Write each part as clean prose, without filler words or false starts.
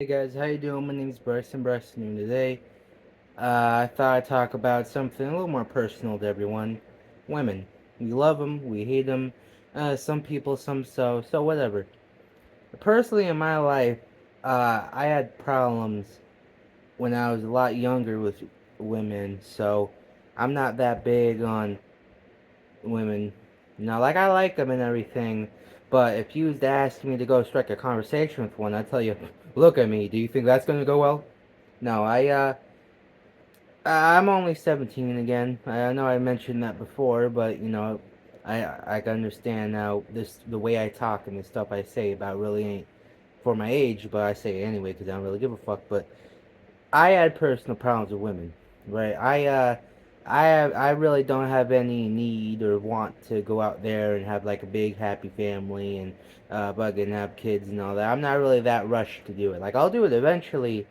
Hey guys, how you doing? My name's Bryson, and today I thought I'd talk about something a little more personal to everyone. Women. We love them, we hate them. Some people, some so whatever. Personally, in my life, I had problems when I was a lot younger with women, so I'm not that big on women. Like I like them and everything, but if you was to ask me to go strike a conversation with one, I'd tell you, look at me. Do you think that's gonna go well? No, I'm only 17 again. I know I mentioned that before, but I can understand now the way I talk and the stuff I say about really ain't for my age, but I say it anyway because I don't really give a fuck. But I had personal problems with women, right? I really don't have any need or want to go out there and have like a big happy family and and have kids and all that. I'm not really that rushed to do it. Like I'll do it eventually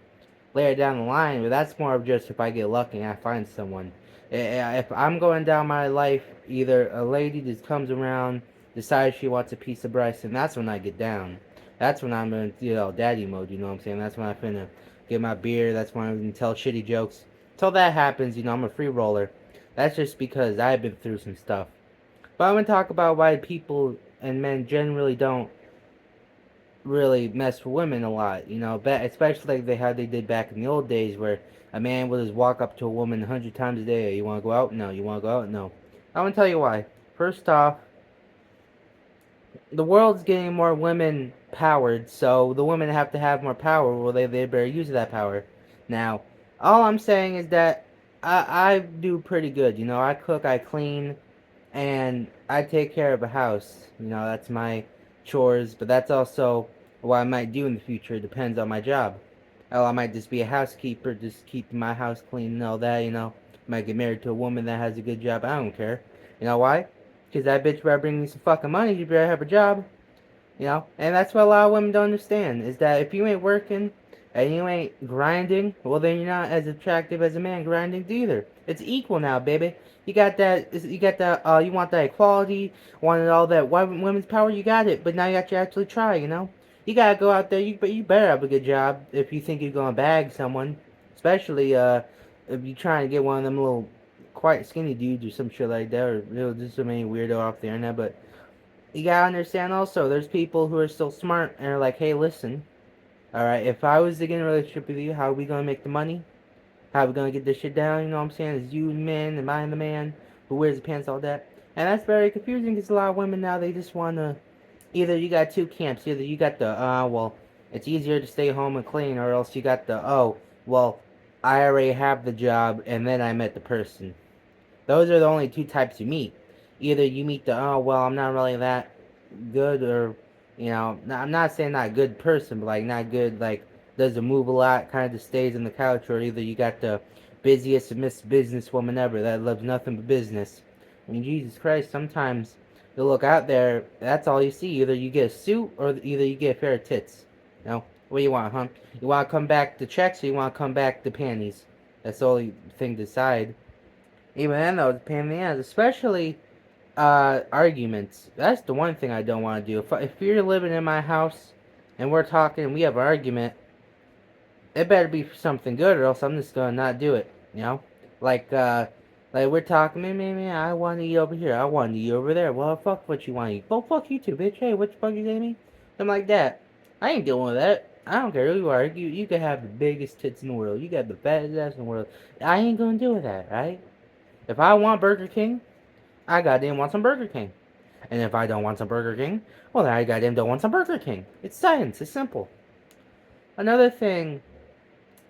later down the line, but that's more of just if I get lucky and I find someone. If I'm going down my life, either a lady just comes around, decides she wants a piece of Bryson, that's when I get down. That's when I'm in, daddy mode, you know what I'm saying? That's when I finna get my beer, that's when I'm gonna tell shitty jokes. Till that happens, I'm a free roller. That's just because I've been through some stuff. But I'm gonna talk about why people and men generally don't really mess with women a lot, especially like how they did back in the old days where a man would just walk up to a woman 100 times a day. You want to go out? No. You want to go out? No. I want to tell you why. First off, the world's getting more women powered, so the women have to have more power. Well, they better use that power. Now, all I'm saying is that I do pretty good. I cook, I clean, and I take care of a house. That's my chores, but that's also what I might do in the future. It depends on my job. Oh, I might just be a housekeeper, just keep my house clean and all that. Might get married to a woman that has a good job. I don't care. You know why? Because that bitch better bring me some fucking money. You better have a job. And that's what a lot of women don't understand is that if you ain't working and you ain't grinding, well then you're not as attractive as a man grinding either. It's equal now, baby. You want that equality, wanted all that women's power, you got it. But now you got to actually try. You gotta go out there. You better have a good job if you think you're gonna bag someone, especially if you're trying to get one of them little quite skinny dudes or some shit like that, or just some any weirdo off the internet. But you gotta understand also, there's people who are still smart and are like, hey, listen, alright, if I was to get in a relationship with you, how are we gonna make the money? How are we gonna get this shit down? You know what I'm saying? Is you the man, am I the man who wears the pants, all that? And that's very confusing because a lot of women now, they just wanna, either you got two camps, either you got the, well, it's easier to stay home and clean, or else you got the, well, I already have the job and then I met the person. Those are the only two types you meet. Either you meet the well, I'm not really that good, or I'm not saying not a good person, but like not good, like doesn't move a lot, kind of just stays on the couch, or either you got the busiest Miss Businesswoman ever that loves nothing but business. I mean, Jesus Christ, sometimes you look out there, that's all you see. Either you get a suit, or either you get a pair of tits. What do you want, huh? You want to come back to checks, or you want to come back to panties? That's the only thing to decide. Even then, though, it's a pain in the ass, especially arguments. That's the one thing I don't want to do. If you're living in my house and we're talking and we have an argument, it better be for something good, or else I'm just gonna not do it. Like like we're talking, man, I want to eat over here. I want to eat over there. Well, fuck what you want to eat. Well, fuck you too, bitch. Hey, what the fuck you say to me? Something like that. I ain't dealing with that. I don't care who you are. You can have the biggest tits in the world. You got the fattest ass in the world. I ain't gonna deal with that, right? If I want Burger King, I goddamn want some Burger King. And if I don't want some Burger King, well, then I goddamn don't want some Burger King. It's science. It's simple. Another thing,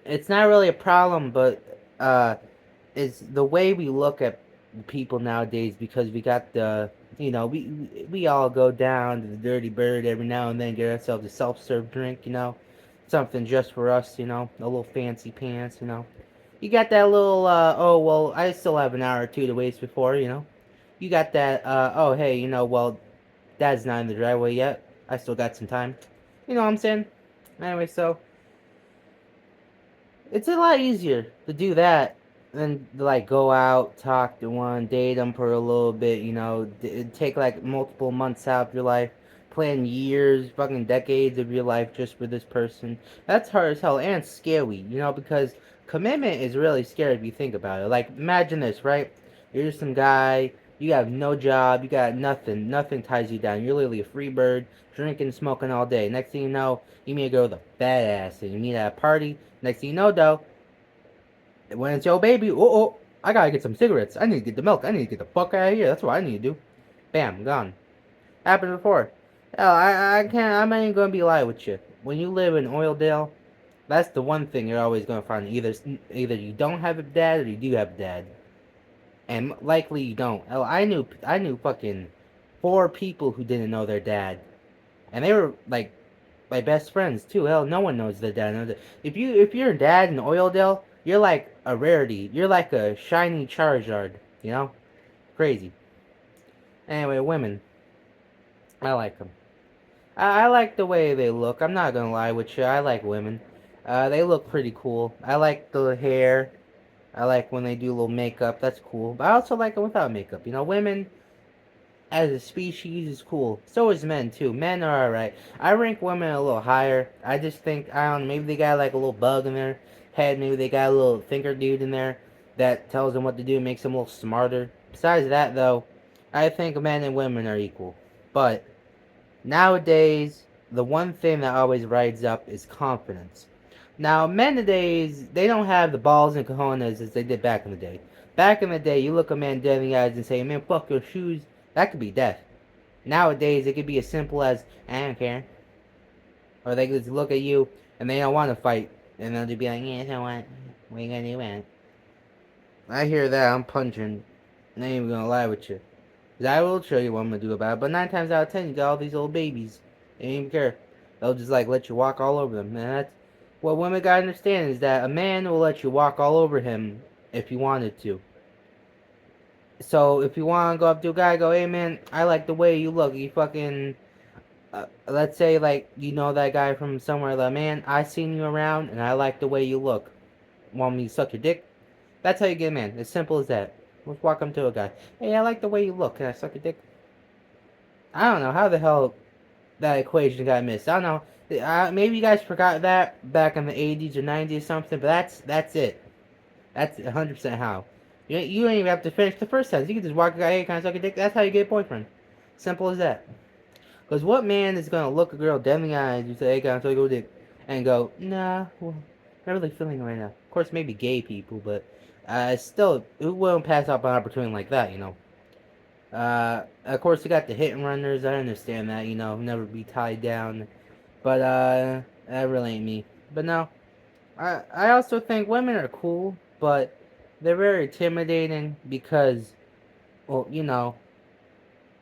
it's not really a problem, but is the way we look at people nowadays because we got we all go down to the Dirty Bird every now and then, get ourselves a self-serve drink, something just for us, a little fancy pants. You got that little oh well, I still have an hour or two to waste before, you got that oh hey, well, dad's not in the driveway yet, I still got some time, you know what I'm saying? Anyway, so it's a lot easier to do that than to, like, go out, talk to one, date them for a little bit, take like multiple months out of your life plan years, fucking decades of your life just for this person. That's hard as hell and scary, because commitment is really scary if you think about it. Like, imagine this, right? You're just some guy, you have no job, you got nothing, nothing ties you down. You're literally a free bird, drinking, smoking all day. Next thing you know, you meet a girl with a fat ass, and you meet at a party. Next thing you know, though, when it's your baby, I gotta get some cigarettes. I need to get the milk. I need to get the fuck out of here. That's what I need to do. Bam, gone. Happened before. Hell, I can't. I'm not even gonna be lying with you. When you live in Oildale, that's the one thing you're always gonna find. Either you don't have a dad or you do have a dad, and likely you don't. Hell, I knew fucking 4 people who didn't know their dad, and they were like my best friends too. Hell, no one knows their dad. If you're a dad in Oildale, you're like a rarity. You're like a shiny Charizard. You know, crazy. Anyway, women, I like them. I like the way they look. I'm not gonna lie with you. I like women. They look pretty cool. I like the hair. I like when they do a little makeup. That's cool. But I also like it without makeup. Women as a species is cool. So is men too. Men are alright. I rank women a little higher. I just think I don't know. Maybe they got like a little bug in their head. Maybe they got a little thinker dude in there that tells them what to do, makes them a little smarter. Besides that, though, I think men and women are equal. But nowadays, the one thing that always rides up is confidence. Now, men nowadays, they don't have the balls and cojones as they did back in the day. Back in the day, you look a man dead in the eyes and say, man, fuck your shoes. That could be death. Nowadays, it could be as simple as, I don't care. Or they could just look at you and they don't want to fight. And they'll just be like, yeah, so what? What are you going to do, man? I hear that, I'm punching. I ain't even going to lie with you. I will show you what I'm gonna do about it. But 9 times out of 10, you got all these little babies. They don't even care. They'll just like let you walk all over them. And that's what women gotta understand is that a man will let you walk all over him if you wanted to. So if you want to go up to a guy, go, hey man, I like the way you look. You fucking, let's say like you know that guy from somewhere. Like, man, I seen you around and I like the way you look. Want me to suck your dick? That's how you get a man. As simple as that. Let's walk up to a guy. Hey, I like the way you look. Can I suck your dick? I don't know how the hell that equation got missed. I don't know. Maybe you guys forgot that back in the 80s or 90s or something, but that's it. That's 100% how. You don't even have to finish the first sentence. You can just walk a guy, hey, can I suck a dick? That's how you get a boyfriend. Simple as that. Because what man is going to look a girl dead in the eyes and say, hey, can I suck a dick? And go, nah, well, not really feeling it right now. Of course, maybe gay people, but still, it won't pass up an opportunity like that. Of course, you got the hit and runners. I understand that, never be tied down. But, that really ain't me. But no, I also think women are cool, but they're very intimidating because, well,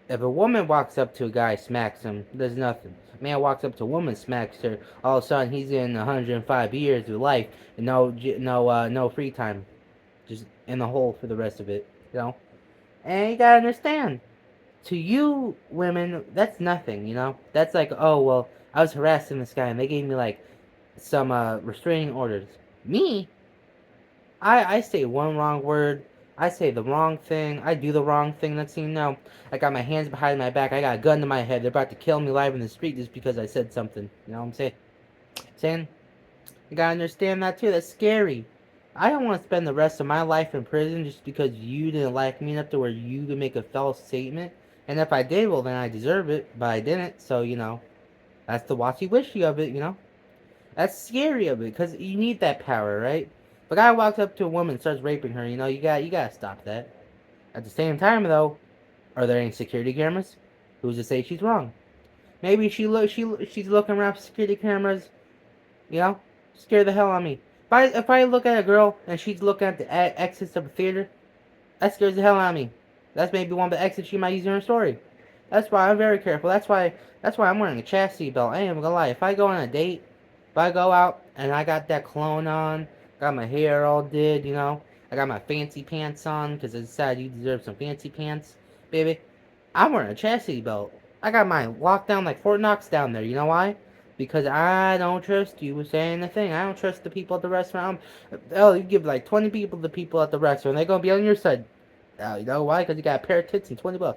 if a woman walks up to a guy, smacks him, there's nothing. A man walks up to a woman, smacks her, all of a sudden he's in 105 years of life and no free time. Just in the hole for the rest of it. And you gotta understand, to you women, that's nothing. That's like, oh well, I was harassing this guy and they gave me like some restraining orders. Me, I say one wrong word, I say the wrong thing, I do the wrong thing. Next thing you know, I got my hands behind my back, I got a gun to my head. They're about to kill me live in the street just because I said something. You know what I'm saying? You gotta understand that too. That's scary. I don't want to spend the rest of my life in prison just because you didn't like me enough to where you could make a false statement. And if I did, well, then I deserve it. But I didn't, so, that's the watchy-wishy of it. That's scary of it, because you need that power, right? If a guy walks up to a woman and starts raping her, you gotta stop that. At the same time, though, are there any security cameras? Who's to say she's wrong? Maybe she's looking around for security cameras, you know, scare the hell out of me. If I look at a girl and she's looking at the exits of a theater, that scares the hell out of me. That's maybe one of the exits she might use in her story. That's why I'm very careful. That's why I'm wearing a chastity belt. I ain't gonna lie. If I go on a date, if I go out and I got that cologne on, got my hair all did, I got my fancy pants on because I decided you deserve some fancy pants, baby. I'm wearing a chastity belt. I got mine locked down like Fort Knox down there. You know why? Because I don't trust you saying the thing. I don't trust the people at the restaurant. Oh, you give like 20 people the people at the restaurant. They're going to be on your side. Oh, you know why? Because you got a pair of tits and $20.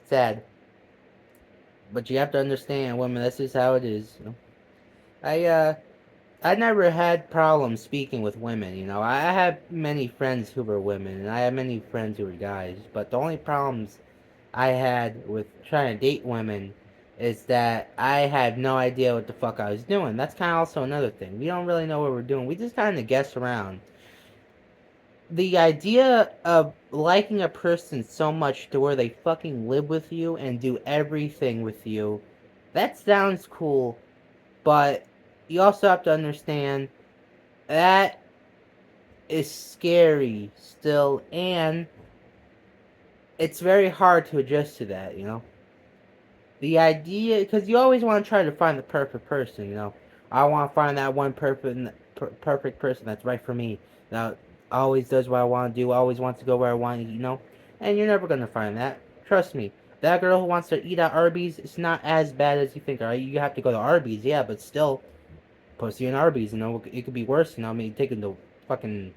Sad. But you have to understand, women. This is how it is. You know? I uh, I never had problems speaking with women. You know, I had many friends who were women, and I had many friends who were guys. But the only problems I had with trying to date women is that I had no idea what the fuck I was doing. That's kind of also another thing. We don't really know what we're doing. We just kind of guess around. The idea of liking a person so much to where they fucking live with you and do everything with you, that sounds cool, but you also have to understand that is scary still, and it's very hard to adjust to that, you know? The idea, because you always want to try to find the perfect person, you know? I want to find that one perfect person that's right for me, that always does what I want to do, always wants to go where I want to, you know? And you're never going to find that. Trust me. That girl who wants to eat at Arby's, it's not as bad as you think, alright? You have to go to Arby's, yeah, but still, pussy in Arby's, you know? It could be worse, you know? I mean, taking the fucking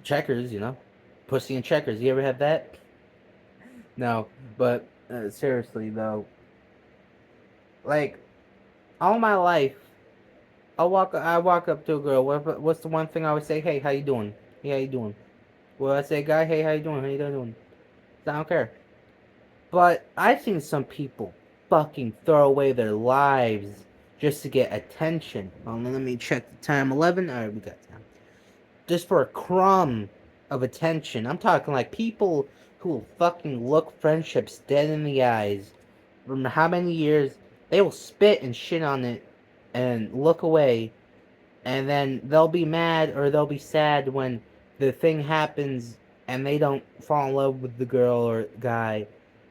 Checkers, you know? Pussy and Checkers. You ever had that? No, but seriously though, like all my life, I walk up to a girl. What's the one thing I would say? Hey, how you doing? Hey, how you doing? Well, I say, guy, hey, how you doing? How you doing? I don't care. But I've seen some people fucking throw away their lives just to get attention. Let me check the time. 11. All right, we got time. Just for a crumb of attention. I'm talking like people who will fucking look friendships dead in the eyes. From how many years they will spit and shit on it and look away, and then they'll be mad or they'll be sad when the thing happens and they don't fall in love with the girl or guy,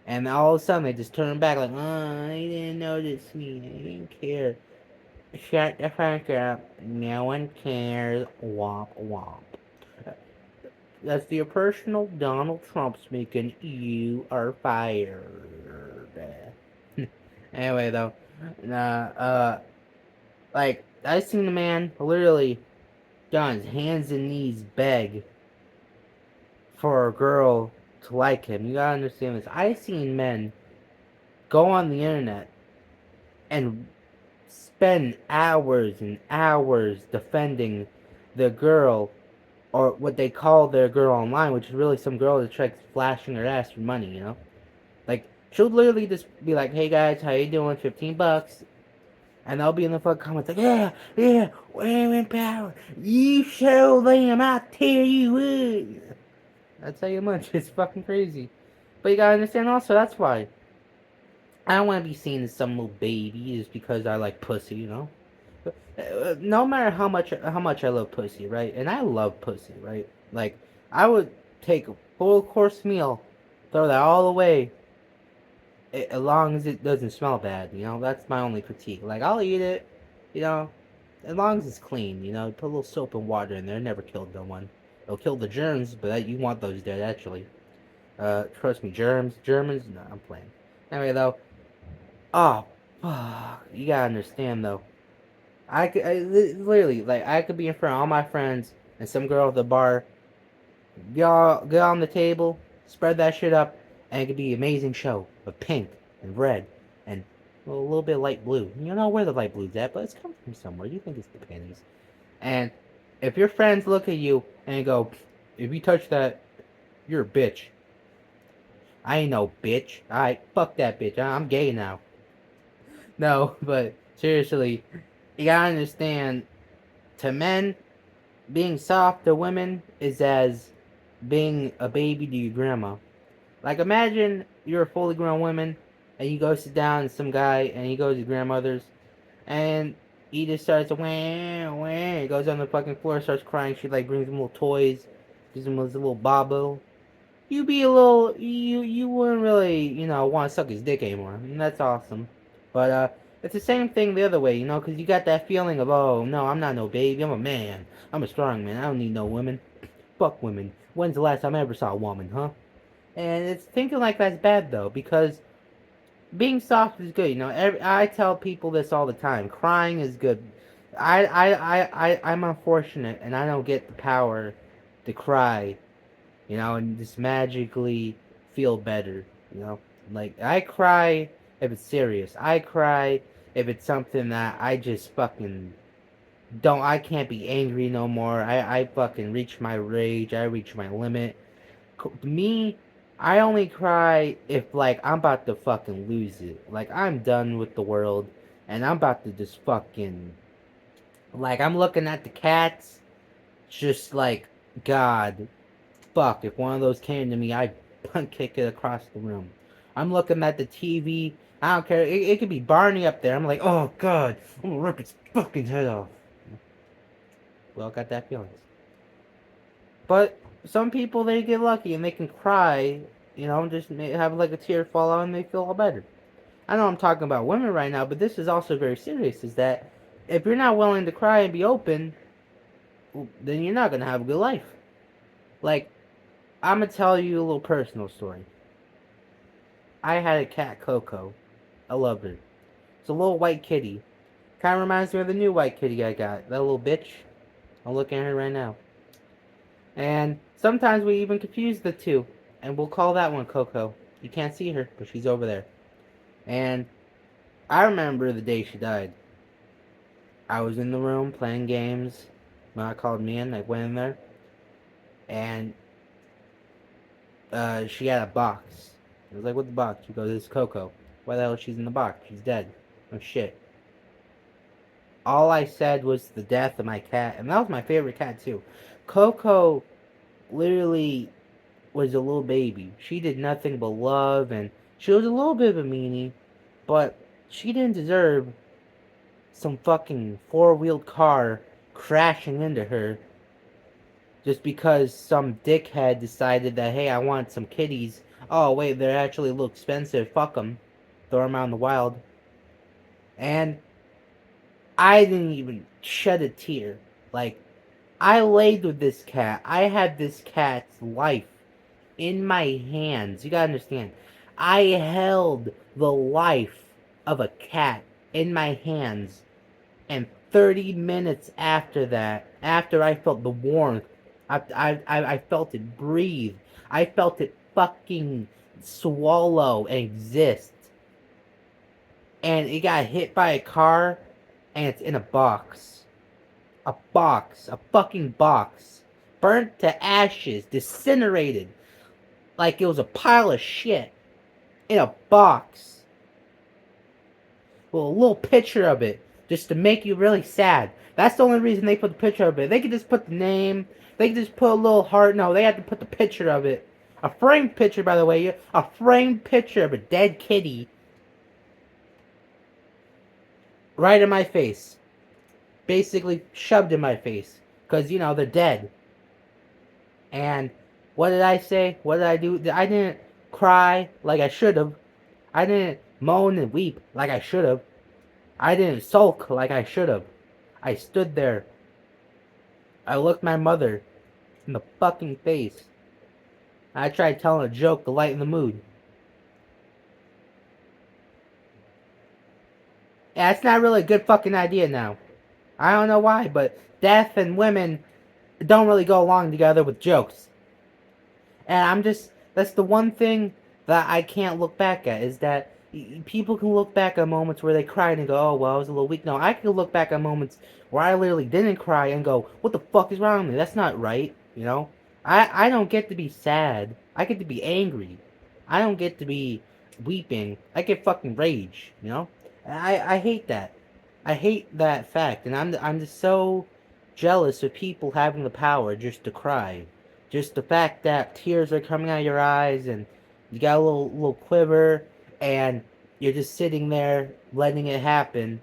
and all of a sudden they just turn back like, oh, they didn't notice me, I didn't care. Shut the fuck up. No one cares. Womp womp. That's the personal Donald Trump speaking. You are fired. Anyway, though, like I seen a man literally on his hands and knees beg for a girl to like him. You gotta understand this. I seen men go on the internet and spend hours and hours defending the girl, or what they call their girl online, which is really some girl that's like flashing her ass for money, you know? Like, she'll literally just be like, hey guys, how you doing? 15 bucks. And they'll be in the fucking comments like, yeah, yeah, women power. You show them, I tell you what. I tell you much, it's fucking crazy. But you gotta understand also, that's why. I don't want to be seen as some little baby just because I like pussy, you know? No matter how much I love pussy, right? And I love pussy, right? Like I would take a full course meal, throw that all away, as long as it doesn't smell bad. You know, that's my only critique. Like I'll eat it, you know, as long as it's clean. You know, put a little soap and water in there. Never killed no one. It'll kill the germs, but you want those dead actually. Trust me, Germans. No, I'm playing. Anyway, though, oh, fuck, you gotta understand though. Literally, like, I could be in front of all my friends and some girl at the bar, get on the table, spread that shit up, and it could be an amazing show of pink and red and well, a little bit of light blue. You know where the light blue's at, but it's coming from somewhere. You think it's the panties. And if your friends look at you and go, if you touch that, you're a bitch. I ain't no bitch. Alright, fuck that bitch. I'm gay now. No, but seriously, you gotta understand, to men, being soft to women is as being a baby to your grandma. Like imagine you're a fully grown woman and you go sit down with some guy and he goes to grandmother's and he just starts to wah wah. He goes on the fucking floor, starts crying. She like brings him little toys, gives him his little bobble. You be a little you wouldn't really want to suck his dick anymore, and that's awesome. But it's the same thing the other way, because you got that feeling of, oh no, I'm not no baby, I'm a man, I'm a strong man, I don't need no women. Fuck women. When's the last time I ever saw a woman, huh? And it's thinking like that's bad though, because being soft is good. I tell people this all the time. Crying is good. I'm unfortunate, and I don't get the power to cry, and just magically feel better. Like, I cry if it's serious. I cry if it's something that I just fucking I can't be angry no more. I fucking reach my rage. I reach my limit. Me, I only cry if, like, I'm about to fucking lose it. Like, I'm done with the world and I'm about to just fucking. Like, I'm looking at the cats, just like, God, fuck, if one of those came to me, I'd punt kick it across the room. I'm looking at the TV. I don't care. It could be Barney up there. I'm like, oh God, I'm gonna rip its fucking head off. We all got that feelings. But some people, they get lucky and they can cry, just have like a tear fall out and they feel all better. I know I'm talking about women right now, but this is also very serious. Is that if you're not willing to cry and be open, then you're not gonna have a good life. Like, I'm gonna tell you a little personal story. I had a cat, Coco. I loved her. It's a little white kitty. Kind of reminds me of the new white kitty I got. That little bitch. I'm looking at her right now. And sometimes we even confuse the two. And we'll call that one Coco. You can't see her, but she's over there. And I remember the day she died. I was in the room playing games. Ma called me in. I went in there. And she had a box. I was like, "What's the box?" She goes, "It's Coco." Why the hell is she in the box? She's dead. Oh shit. All I said was the death of my cat, and that was my favorite cat too. Coco literally was a little baby. She did nothing but love, and she was a little bit of a meanie, but she didn't deserve some fucking four-wheeled car crashing into her just because some dickhead decided that, hey, I want some kitties. Oh wait, they're actually a little expensive. Fuck them. Throw them out in the wild. And I didn't even shed a tear. Like, I laid with this cat. I had this cat's life in my hands. You gotta understand. I held the life of a cat in my hands. And 30 minutes after that, after I felt the warmth, I felt it breathe. I felt it fucking swallow and exist. And it got hit by a car, and it's in a box. A box. A fucking box. Burnt to ashes. Disintegrated. Like it was a pile of shit. In a box. Well, a little picture of it. Just to make you really sad. That's the only reason they put the picture of it. They could just put the name. They could just put a little heart. No, they had to put the picture of it. A framed picture, by the way. A framed picture of a dead kitty. Right in my face. Basically shoved in my face. Because, they're dead. And what did I say? What did I do? I didn't cry like I should have. I didn't moan and weep like I should have. I didn't sulk like I should have. I stood there. I looked my mother in the fucking face. I tried telling a joke to lighten the mood. Yeah, it's not really a good fucking idea now. I don't know why, but death and women don't really go along together with jokes. And that's the one thing that I can't look back at, is that people can look back at moments where they cried and go, oh, well, I was a little weak. No, I can look back at moments where I literally didn't cry and go, what the fuck is wrong with me? That's not right, I don't get to be sad. I get to be angry. I don't get to be weeping. I get fucking rage. I hate that. I hate that fact, and I'm just so jealous of people having the power just to cry. Just the fact that tears are coming out of your eyes and you got a little quiver and you're just sitting there letting it happen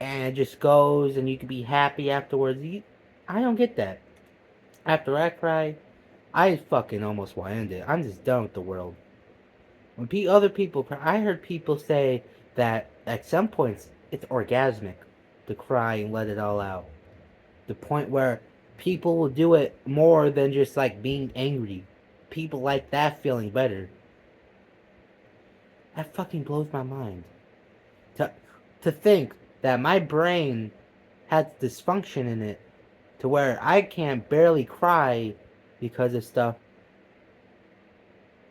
and it just goes and you can be happy afterwards. I don't get that. After I cry, I fucking almost want to end it. I'm just done with the world. When other people cry, I heard people say that at some points it's orgasmic to cry and let it all out. The point where people will do it more than just like being angry. People like that feeling better. That fucking blows my mind. To to think that my brain has dysfunction in it to where I can't barely cry because of stuff.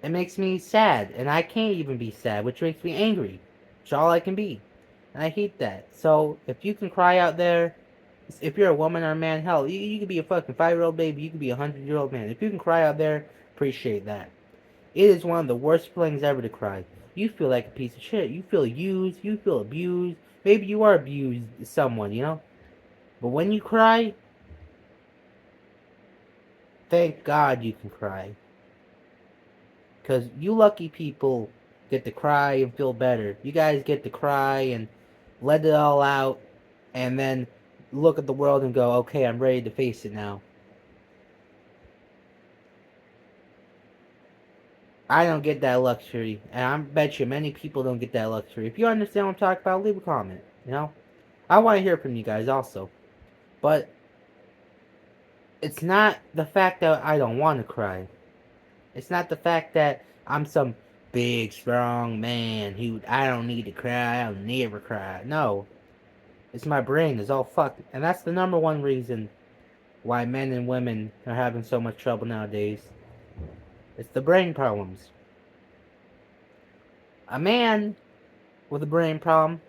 It makes me sad, and I can't even be sad, which makes me angry. It's all I can be. And I hate that. So, if you can cry out there, if you're a woman or a man, hell, you could be a fucking 5-year-old baby, you could be a 100-year-old man. If you can cry out there, appreciate that. It is one of the worst feelings ever to cry. You feel like a piece of shit. You feel used. You feel abused. Maybe you are abused someone, you know? But when you cry, thank God you can cry. Because you lucky people get to cry and feel better. You guys get to cry and let it all out and then look at the world and go, okay, I'm ready to face it now. I don't get that luxury, and I bet you many people don't get that luxury. If you understand what I'm talking about, leave a comment. You know, I want to hear from you guys also. But it's not the fact that I don't want to cry. It's not the fact that I'm some big, strong man who I don't need to cry. I'll never cry. No, it's my brain is all fucked, and that's the number one reason why men and women are having so much trouble nowadays. It's the brain problems. A man with a brain problem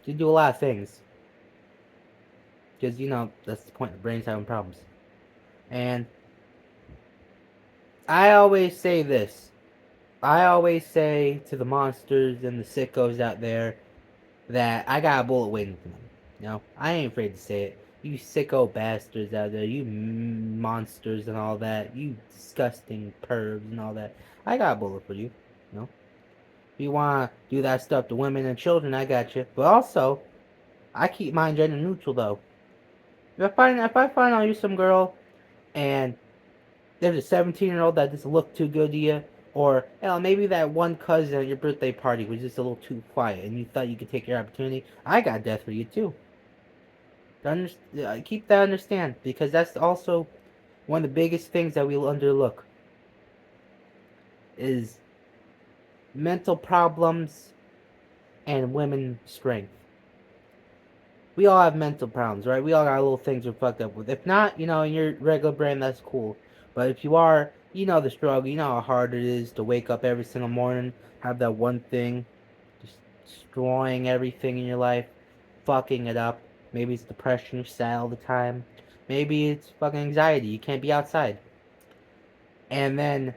can do a lot of things. Because, you know, that's the point. The brain's having problems. And I always say this. I always say to the monsters and the sickos out there that I got a bullet waiting for them. You know, I ain't afraid to say it. You sicko bastards out there, you monsters and all that, you disgusting pervs and all that. I got a bullet for you. You know, if you want to do that stuff to women and children, I got you. But also, I keep mine gender neutral though. If I find out you some girl and there's a 17-year-old that just looked too good to you, or hell, maybe that one cousin at your birthday party was just a little too quiet and you thought you could take your opportunity, I got death for you too. Keep that understand, because that's also one of the biggest things that we underlook is mental problems and women's strength. We all have mental problems, right? We all got little things we're fucked up with. If not, you know, in your regular brain, that's cool. But if you are, you know the struggle. You know how hard it is to wake up every single morning, have that one thing, just destroying everything in your life, fucking it up. Maybe it's depression, you're sad all the time. Maybe it's fucking anxiety, you can't be outside. And then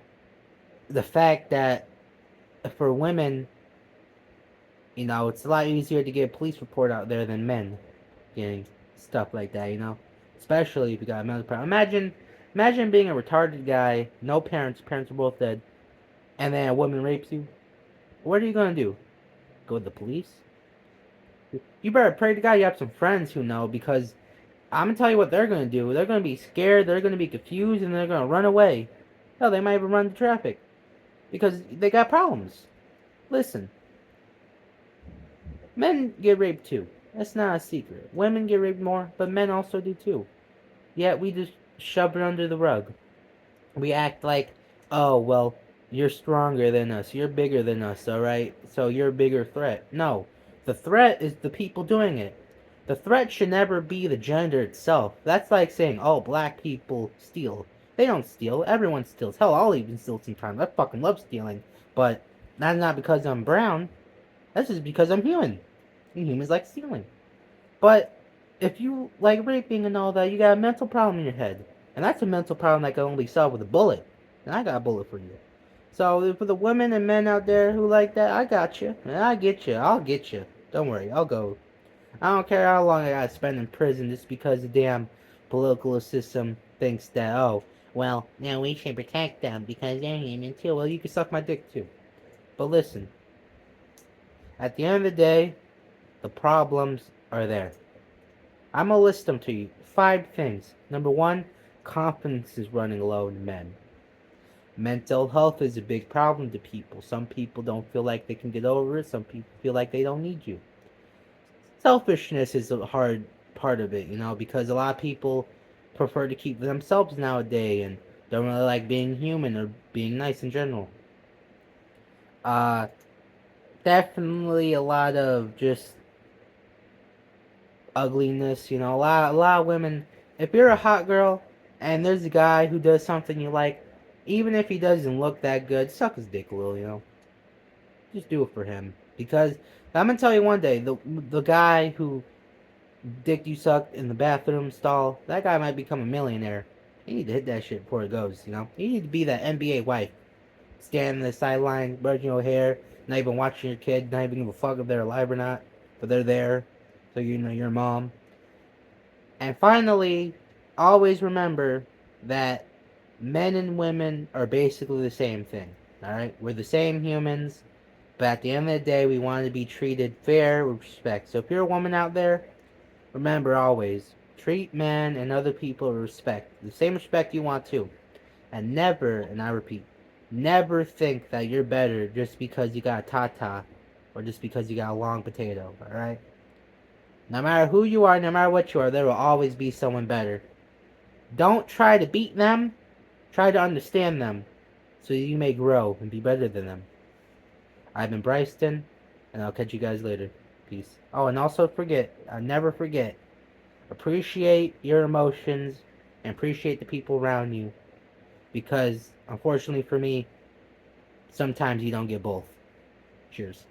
the fact that for women, you know, it's a lot easier to get a police report out there than men getting stuff like that, you know? Especially if you got a mental problem. Imagine being a retarded guy, no parents, parents are both dead, and then a woman rapes you. What are you gonna do? Go to the police? You better pray to God you have some friends who know, because I'm gonna tell you what they're gonna do. They're gonna be scared, they're gonna be confused, and they're gonna run away. Hell, they might even run into traffic. Because they got problems. Listen, men get raped too. That's not a secret. Women get raped more, but men also do too. Yet we just shove it under the rug. We act like, oh, well, you're stronger than us. You're bigger than us, alright? So you're a bigger threat. No. The threat is the people doing it. The threat should never be the gender itself. That's like saying, oh, black people steal. They don't steal. Everyone steals. Hell, I'll even steal sometimes. I fucking love stealing. But that's not because I'm brown. That's just because I'm human. And humans like stealing. But if you like raping and all that, you got a mental problem in your head. And that's a mental problem that can only solve with a bullet. And I got a bullet for you. So for the women and men out there who like that, I got you. And I get you. I'll get you. Don't worry. I'll go. I don't care how long I gotta spend in prison just because the damn political system thinks that, oh, well, now we should protect them because they're human too. Well, you can suck my dick too. But listen, at the end of the day, the problems are there. I'm gonna list them to you. 5 things. Number 1, confidence is running low in men. Mental health is a big problem to people. Some people don't feel like they can get over it. Some people feel like they don't need you. Selfishness is a hard part of it, you know, because a lot of people prefer to keep themselves nowadays and don't really like being human or being nice in general. Uh, Definitely a lot of just ugliness, you know, a lot of women. If you're a hot girl and there's a guy who does something you like, Even if he doesn't look that good, suck his dick a little, you know. Just do it for him. Because I'm gonna tell you one day, the guy who dick you sucked in the bathroom stall, that guy might become a millionaire. You need to hit that shit before it goes, you know? You need to be that NBA wife. Standing on the sideline, brushing your hair, not even watching your kid, not even give a fuck if they're alive or not, but they're there, so you know your mom. And finally, always remember that men and women are basically the same thing. Alright? We're the same humans, but at the end of the day, we want to be treated fair with respect. So if you're a woman out there, remember always, treat men and other people with respect. The same respect you want to. And never, and I repeat, never think that you're better just because you got a tata or just because you got a long potato, alright? No matter who you are, no matter what you are, there will always be someone better. Don't try to beat them, try to understand them so you may grow and be better than them. I've been Bryston, and I'll catch you guys later. Peace. Oh, and also never forget, appreciate your emotions and appreciate the people around you. Because, unfortunately for me, sometimes you don't get both. Cheers.